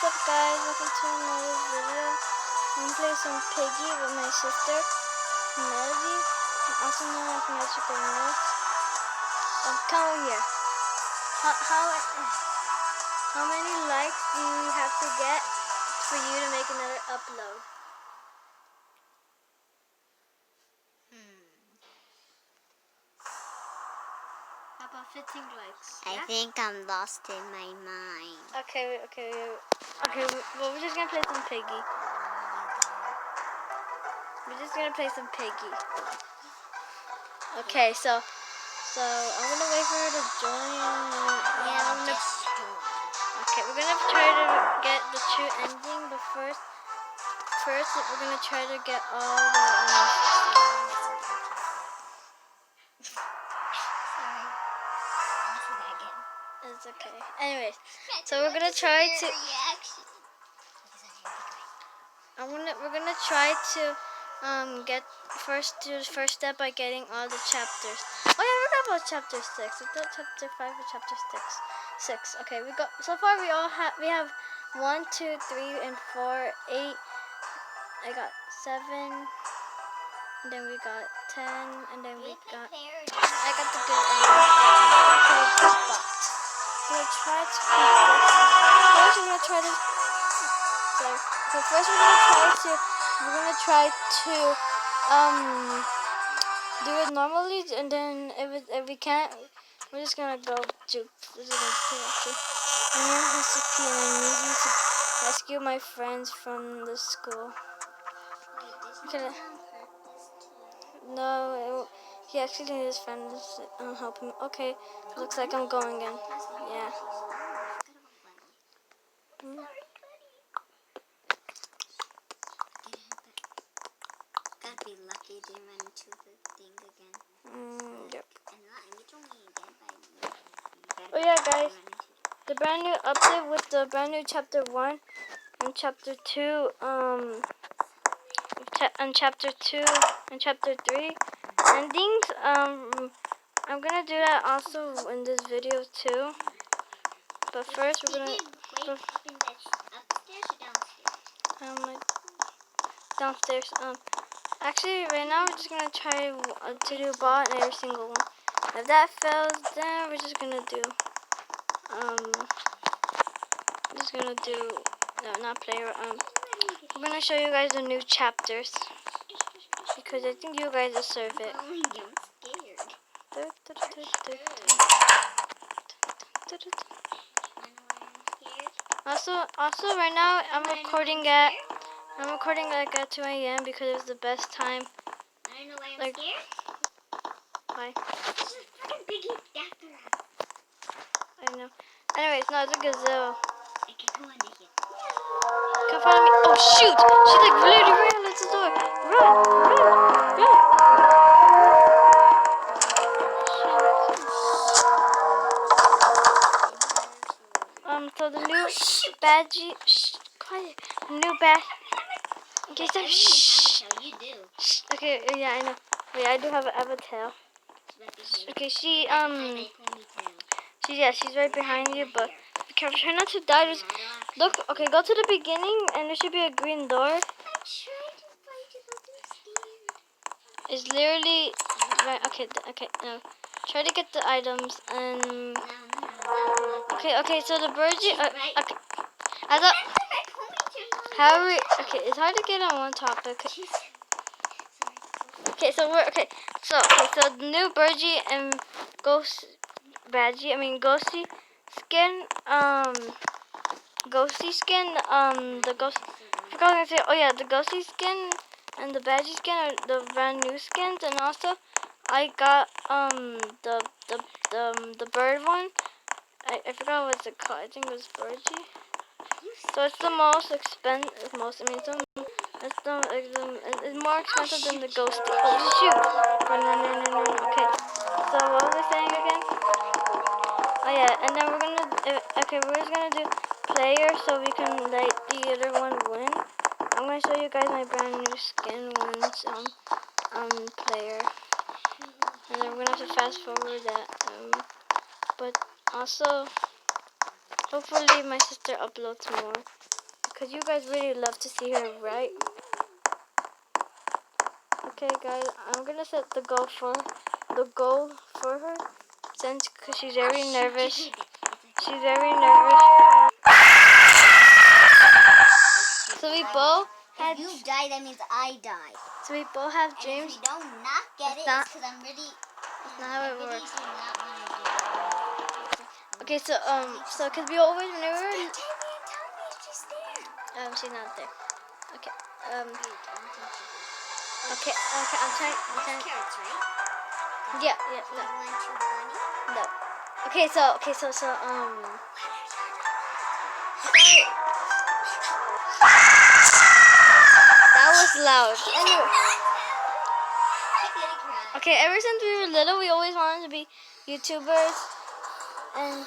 up guys, welcome to another video. I'm gonna play some Piggy with my sister, Melody, also known as Magical Notes. Come over here. How many likes do we have to get for you to make another upload? How about 15 likes? I think I'm lost in my mind. Okay, well we're just gonna play some Piggy. We're just gonna play some Piggy. Okay, so I'm gonna wait for her to join. Okay, we're gonna try to get the true ending, but first we're gonna try to get all the. It's okay. Anyways, so we're gonna try to. We're gonna try to get do the first step by getting all the chapters. Oh yeah, I forgot about chapter 6. I thought chapter 5 or chapter 6. Okay, we got so far. We have 1, 2, 3, and 4, 8. I got 7. And then we got 10, and then we got. I got the good ending. We're gonna try to beat this. First, we're gonna try to. So first, we're gonna try to do it normally, and then if we can't, we're just gonna go to. This is gonna be actually. My name is Suki, and I need you to rescue my friends from the school. Okay. No, he actually needs his friends to help him. Okay, looks like I'm going in. Yeah. Gotta be lucky to run into the thing again. Yep. Oh yeah, guys. The brand new update with the brand new chapter 1 and chapter 2, and chapter 2 and chapter 3 endings. I'm gonna do that also in this video too. But first we're gonna downstairs. Actually, right now we're just gonna try to do bot in every single one. If that fails, then we're just gonna do no, not player. I'm gonna show you guys the new chapters because I think you guys deserve it. Also, right now I'm recording like at 2 a.m. because it's the best time. I don't know why I'm like, scared. Why? This is freaking Piggy after us. I know. Anyways, no, it's a gazelle. I can go under here. Come follow me. Oh shoot! She like literally ran out the door. Run! So the new badgie. Shh, quiet. New badge. Okay, so shh. You do. Okay, yeah, I know. Oh, yeah, I do have a tail. Okay, she's right behind you, but be careful, try not to die. Just look, okay, go to the beginning, and there should be a green door. I'm trying to fight it, but I'm scared. It's literally right. Okay, no. Try to get the items and. Okay, so the birdie. Okay, I thought. Okay, it's hard to get on one topic. Okay, so the new Burgie and Ghosty skin, the Ghost, I forgot what I was gonna say, oh yeah, the Ghosty skin and the Badgie skin are the brand new skins, and also, I got, the bird one, I forgot what it's called, I think it was Burgie. So it's the most expensive, it's more expensive than the Ghosty. Oh shoot! No. Okay. So what was I saying again? Oh yeah, and then we're just gonna do player so we can let the other one win. I'm gonna show you guys my brand new skin wins player, and then we're gonna have to fast forward that. But also, hopefully my sister uploads more. because you guys really love to see her, right? Okay, guys, I'm gonna set the goal for her, since cause she's very nervous. She's very nervous. So we both had. If you die, that means I die. So we both have And dreams. if we don't not get It's it, not- it's because I'm really. That's not how it I really works. do not want to do it. Okay, so cause we always whenever Tell me, she's there. she's not there. Okay, Wait, I don't think she okay, I'm trying. is. Carrots, right? Yeah, You no, want your bunny? no. Okay, so that was loud. Anyway. Okay, ever since we were little, we always wanted to be YouTubers, and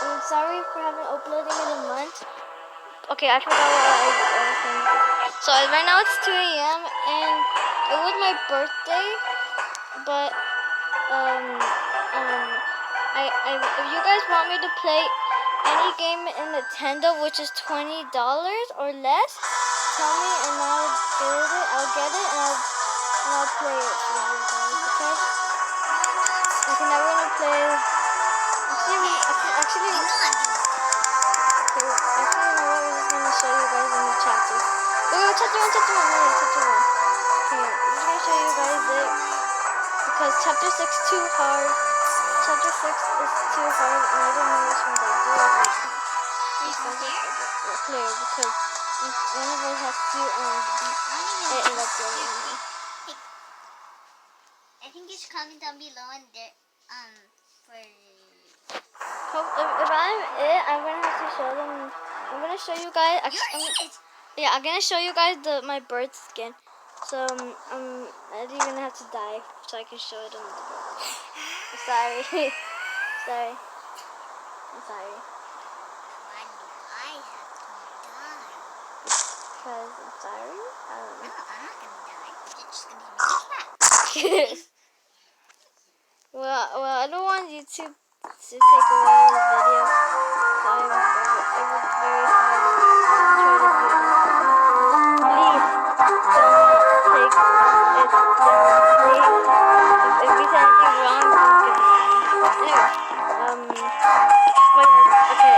I'm sorry for having uploading in a month. Okay, I forgot what I was saying. So right now it's 2 a.m. and it was my birthday, but if you guys want me to play any game in Nintendo, which is $20 or less, tell me and I'll get it and I'll play it for you guys, okay? Okay, now we're gonna play. Actually, you know what? We're just gonna show you guys a new chapter. Chapter 1, chapter 1, no, chapter 1. Okay, I'm just gonna show you guys it because chapter 6 is too hard. Chapter 6 is too hard, and I don't know which ones I do. It's clear because one of us has to end up doing it. I think you should comment down below and there for If I'm it, I'm gonna have to show them. I'm gonna show you guys. I'm gonna show you guys my bird skin. So I'm gonna have to die so I can show it on the bird. Sorry, sorry, I'm sorry. why do I have to die? Because I'm sorry. I don't No, know. I'm not gonna die. You're just gonna be me. well, I don't want YouTube to take away the video. So I would very hard to try to do this. Please don't take it down. Please, if we say anything wrong, anyway, okay.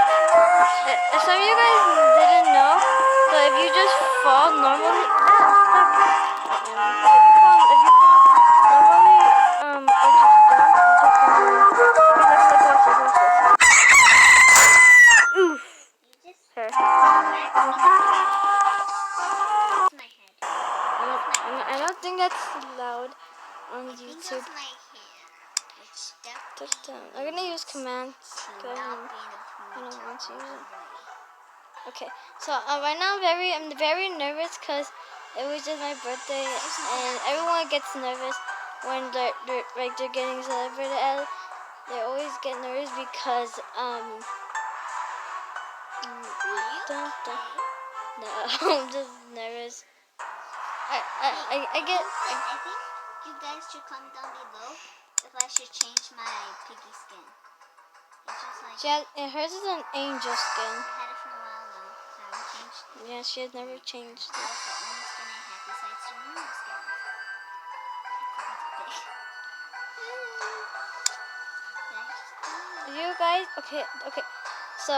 Some of you guys didn't know, so if you just fall normally, if you fall normally, or just jump, oof. You just Okay. that's my head. I don't think that's loud on I think YouTube. that's my hair. Which Just, I'm gonna use commands. should not be I in the don't want to use it. way. Okay, so right now I'm very nervous because it was just my birthday and everyone gets nervous when they're getting celebrated. They always get nervous because no, I'm just nervous. I get. I think you guys should comment down below if I should change my piggy skin. It's just like Hers is an angel skin. I had it for a while now. So I haven't changed it. Yeah, she has never changed That it. was the only skin I had besides the normal skin. You guys, okay. So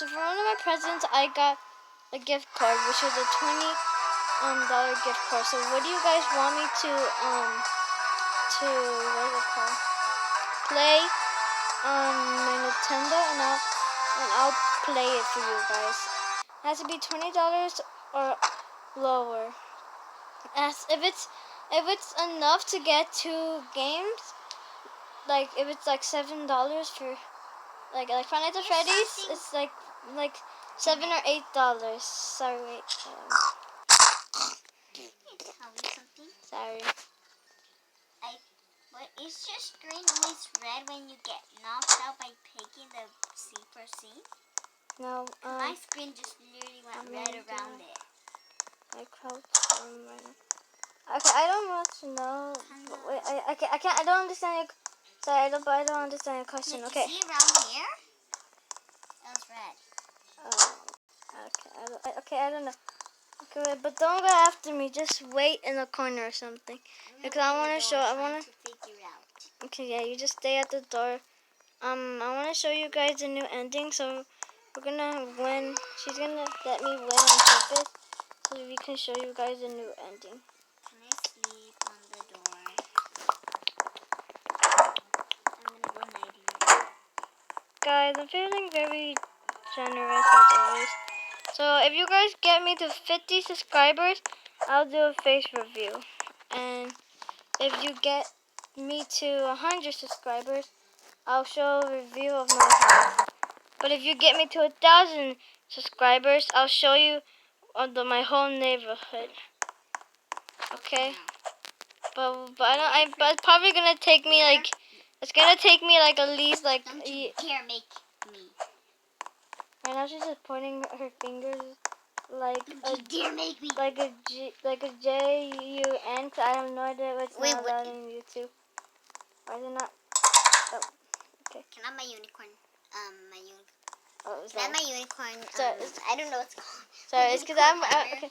for one of my presents, I got a gift card, which was a $20 gift card. So what do you guys want me to what is it called? Play my Nintendo, and I'll play it for you guys. It has to be $20 or lower. As if it's enough to get 2 games, like if it's like $7 for like Five Nights at Freddy's, it's like $7 or $8. Sorry, wait. Tell me something. Sorry. But is your screen always red when you get knocked out by Piggy in the C4C? No. My screen just literally went red around it. I crouch right now. Okay, I don't much know. Wait, I can't. I don't understand. Sorry, I don't understand your question. Okay. See around here? That was red. Okay, I don't know. Okay, wait, but don't go after me. Just wait in the corner or something. Because I want to show. I want to figure out. Okay, yeah, you just stay at the door. I want to show you guys the new ending. So we're gonna win. She's gonna let me win on purpose, so we can show you guys the new ending. Can I sleep on the door? I'm gonna go nighty. Guys, I'm feeling very generous as always. So if you guys get me to 50 subscribers, I'll do a face review. And if you get me to 100 subscribers, I'll show a review of my house. But if you get me to 1,000 subscribers, I'll show you my whole neighborhood. Okay? But it's probably gonna take me like, it's gonna take me like at least like. Don't you dare make me. Right now she's just pointing her fingers like like a J-U-N. I have no idea what's not allowed in YouTube. Why is it not? Oh, okay. Can I have my unicorn? My unicorn. Oh, Can I have my unicorn? Sorry, I don't know what's called. Sorry, it's because I'm okay.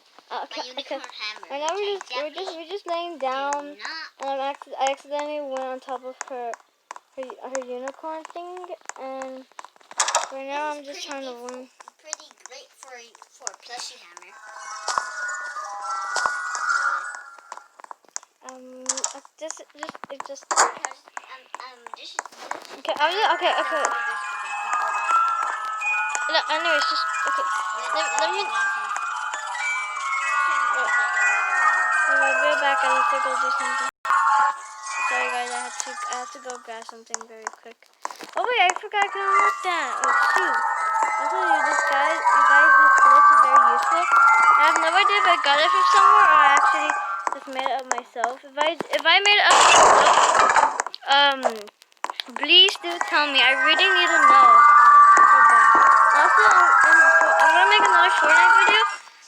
My unicorn hammer. Right now we're just laying down, and I accidentally went on top of her unicorn thing, and right now I'm just trying to win. Pretty great for a plushie hammer. It just. This Okay, okay. No, anyways, just okay. Let me. I'll be right back. I have to go do something. Sorry guys, I had to go grab something very quick. Oh wait, I forgot I can unlock that. Oh shoot. Also, you guys, this glitch is very useful. I have no idea if I got it from somewhere or I actually just made it up myself. If I made it up myself, please do tell me. I really need to know. Also, I'm gonna make another Fortnite video,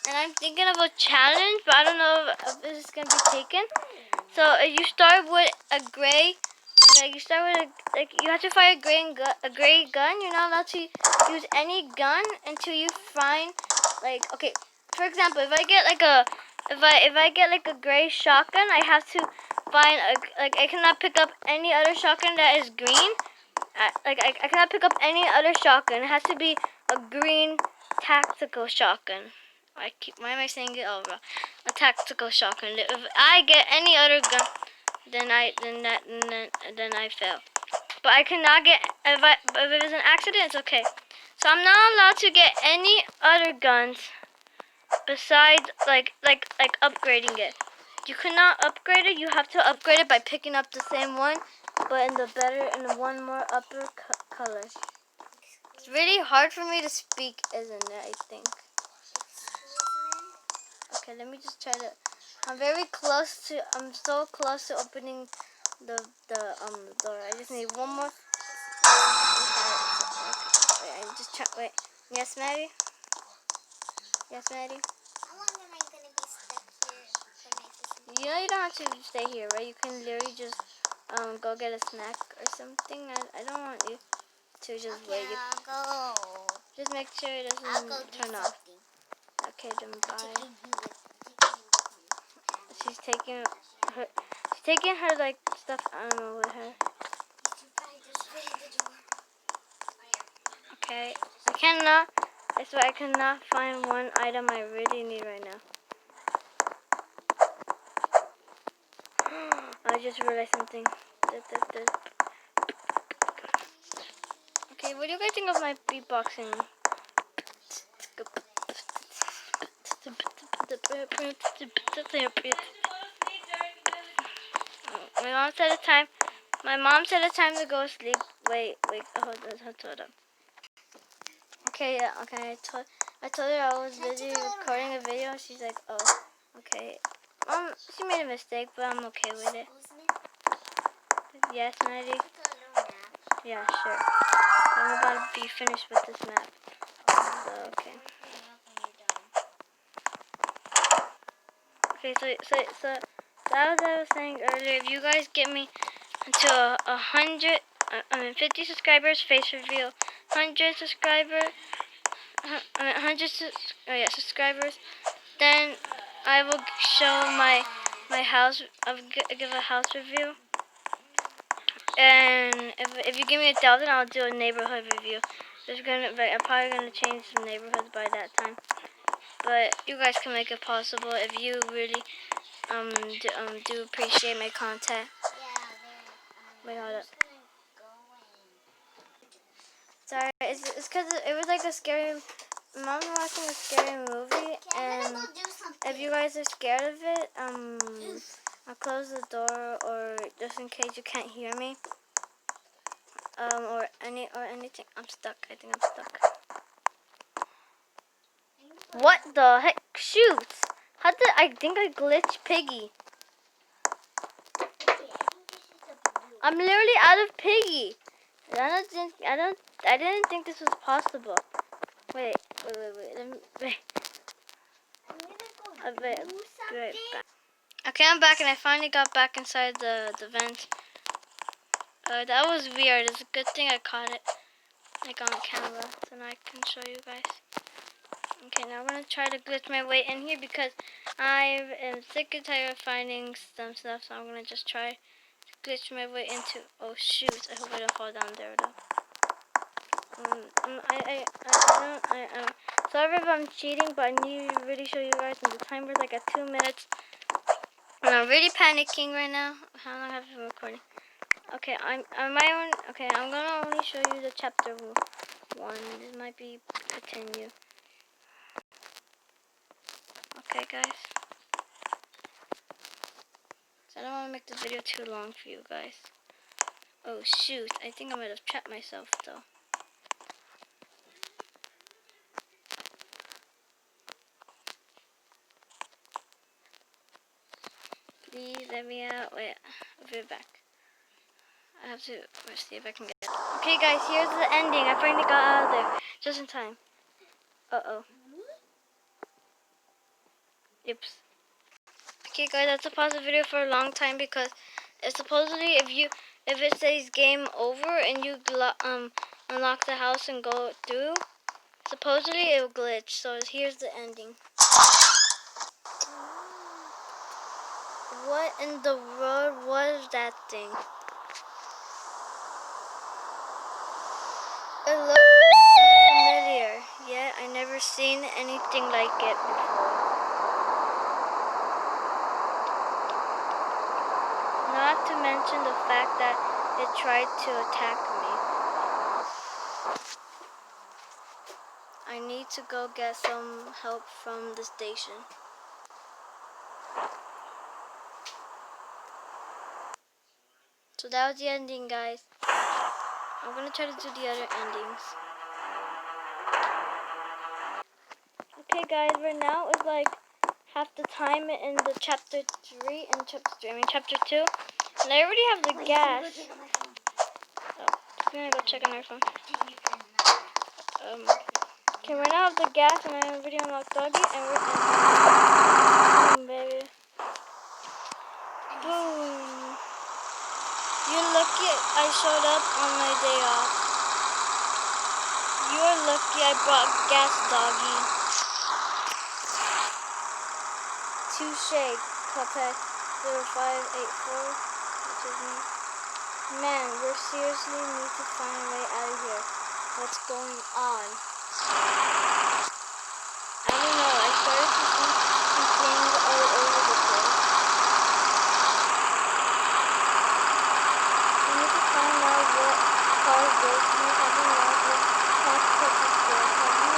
and I'm thinking of a challenge, but I don't know if this is gonna be taken. So you start with a gray, like you start with you have to find a gray gun. You're not allowed to use any gun until you find okay. For example, if I get like a gray shotgun, I have to find I cannot pick up any other shotgun that is green. I cannot pick up any other shotgun. It has to be a green tactical shotgun. Why am I saying it over? A tactical shotgun. If I get any other gun, then I fail. But I cannot get if it's an accident, it's okay. So I'm not allowed to get any other guns besides like upgrading it. You cannot upgrade it. You have to upgrade it by picking up the same one, but in the one more upper color. It's really hard for me to speak, isn't it? I think. Okay, let me just try to. I'm so close to opening the door. I just need one more. Wait, I just try. Wait. Yes, Maddie. Yes, Maddie. How long am I gonna be stuck here? You know you don't have to stay here, right? You can literally just go get a snack or something. I don't want you to just wait. I'll go. Just make sure it doesn't turn off. Okay, then bye. She's taking her like stuffed animal with her. Okay, I swear I cannot find one item I really need right now. I just realized something. Okay, what do you guys think of my beatboxing? My mom said it's time to go sleep. Wait, hold on. Okay, yeah, okay. I told her I was busy recording a video. She's like, oh, okay. She made a mistake, but I'm okay with it. Yes, Maddie? Yeah, sure. I'm about to be finished with this map. So, okay. Okay, so as I was saying earlier, if you guys get me to 50 subscribers, face reveal. 100 subscribers, subscribers. Then I will show my house. I'll give a house review. And if you give me 1,000, I'll do a neighborhood review. I'm probably gonna change some neighborhoods by that time. But you guys can make it possible if you really do appreciate my content. Wait, hold up. Sorry, it's because it was like a scary. Mom's watching a scary movie, and if you guys are scared of it, I'll close the door, or just in case you can't hear me, or anything. I'm stuck. I think I'm stuck. What the heck? Shoot! How did I think I glitched Piggy? I'm literally out of Piggy. I didn't think this was possible. Wait. Wait. I'll be right back. Okay, I'm back, and I finally got back inside the vent. That was weird. It's a good thing I caught it, like, on camera, so now I can show you guys. Okay, now I'm gonna try to glitch my way in here because I am sick and tired of finding some stuff, so I'm gonna just try to glitch my way into. Oh shoot! I hope I don't fall down there though. I'm sorry if I'm cheating, but I need to really show you guys, and the timer's like at 2 minutes. And I'm really panicking right now. How long have I been recording? Okay, I'm gonna only show you the chapter 1. This might be continue. Okay, guys. So I don't want to make this video too long for you guys. Oh shoot! I think I might have trapped myself though. Please let me out. Wait, I'll be back. I have to see if I can get it. Okay guys, here's the ending. I finally got out of there. Just in time. Uh-oh. Oops. Okay guys, that's a pause the video for a long time because it's supposedly if it says game over and you unlock the house and go through, supposedly it will glitch. So here's the ending. What in the world was that thing? It looks familiar, yet I never seen anything like it before. Not to mention the fact that it tried to attack me. I need to go get some help from the station. So that was the ending, guys. I'm gonna try to do the other endings. Okay guys, right now it's like half the time in the chapter 2. And I already have the gas. Oh, I'm gonna go check on our phone. Okay, right now I have the gas and I have a video unlocked doggy and we're in. Boom, baby. Boom. You're lucky I showed up on my day off. You're lucky I brought gas, doggy. Touche, Cuphead 0584, which is me. Man, we seriously need to find a way out of here. What's going on? I don't know, I started to see these things all over the place. We need to find out what caused this. We haven't lost the past touch score, have you?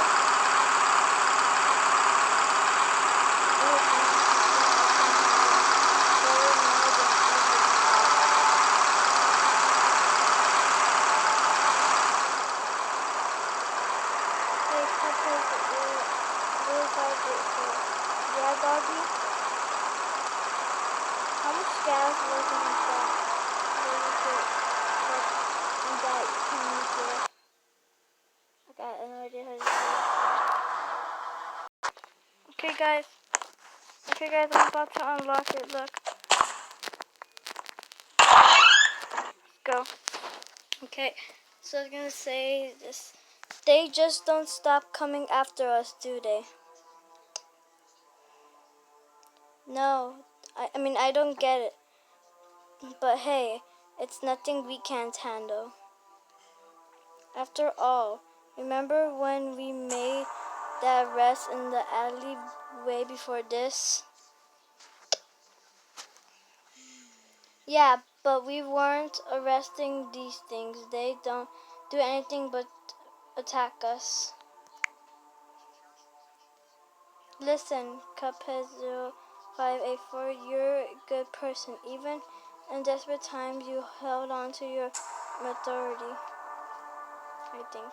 Yeah, doggy. How much gas was in that? Can you get? I got no idea how to do it. Okay, guys. I'm about to unlock it. Look. go. Okay, so I was gonna say this. They just don't stop coming after us, do they? No, I mean, I don't get it. But hey, it's nothing we can't handle. After all, remember when we made that arrest in the alleyway before this? Yeah, but we weren't arresting these things. They don't do anything but attack us. Listen, Cuphead0584, you're a good person. Even in desperate times, you held on to your authority, I think.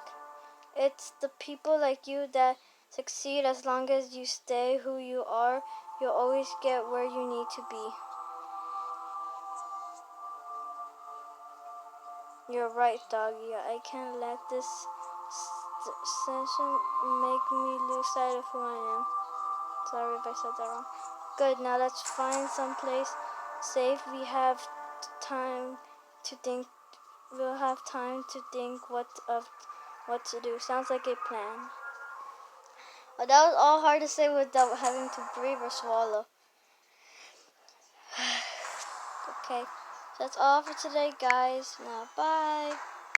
It's the people like you that succeed. As long as you stay who you are, you'll always get where you need to be. You're right, doggy. I can't let this session make me lose sight of who I am. Sorry if I said that wrong. Good, now let's find some place safe. We have time to think. We'll have time to think what to do. Sounds like a plan. Well, that was all hard to say without having to breathe or swallow. Okay, so that's all for today, guys. Now, bye.